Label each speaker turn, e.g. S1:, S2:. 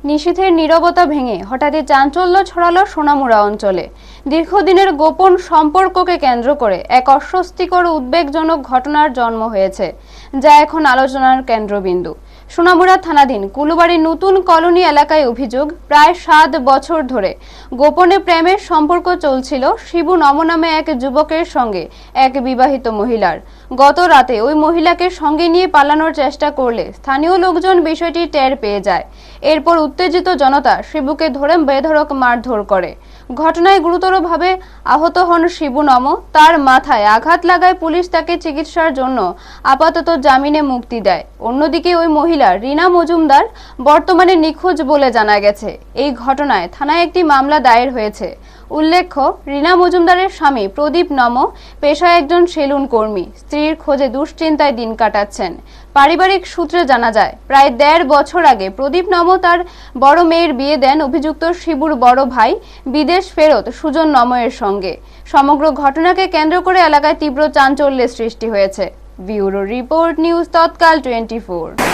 S1: নিশীথের নীরবতা ভেঙে হঠাৎই চাঞ্চল্য ছড়ালো সোনামুড়া অঞ্চলে। দীর্ঘদিনের গোপন সম্পর্ককে কেন্দ্র করে এক অস্বস্তিকর উদ্বেগজনক ঘটনার জন্ম হয়েছে, যা এখন আলোচনার কেন্দ্রবিন্দু। সোনামুড়া থানাধীন কুলুবাড়ি নতুন কলোনি এলাকায় অভিযোগ, প্রায় 7 বছর ধরে গোপনে প্রেমের সম্পর্ক চলছিল শিবু নম নামে এক যুবকের সঙ্গে এক বিবাহিত মহিলার। গত রাতে ওই মহিলাকে সঙ্গে নিয়ে পালানোর চেষ্টা করলে স্থানীয় লোকজন বিষয়টি টের পেয়ে যায়। এরপর উত্তেজিত জনতা শিবুকে ধরে বেধড়ক মারধর করে। ঘটনায় গুরুতরভাবে আহত হন শিবু নম। তার মাথায় আঘাত লাগায় পুলিশ তাকে চিকিৎসার জন্য আপাতত জামিনে মুক্তি দেয়। অন্যদিকে ওই মহিলা রিনা মজুমদার বর্তমানে নিখোঁজ বলে জানা গেছে। এই ঘটনায় থানায় একটি মামলা দায়ের হয়েছে। উল্লেখ্য, রিনা মজুমদারের স্বামী প্রদীপ নম পেশায় একজন সেলুন কর্মী। স্ত্রীর খোঁজে দুশ্চিন্তায় দিন কাটাচ্ছেন। পারিবারিক সূত্রে জানা যায়, প্রায় 1.5 বছর আগে প্রদীপ নম তার বড় মেয়ের বিয়ে দেন অভিযুক্ত শিবুর বড় ভাই বিদেশ ফেরত সুজন নময়ের সঙ্গে। সমগ্র ঘটনাকে কেন্দ্র করে এলাকায় তীব্র চাঞ্চল্যের সৃষ্টি হয়েছে। ব্যুরো রিপোর্ট, নিউজ তৎকাল 24।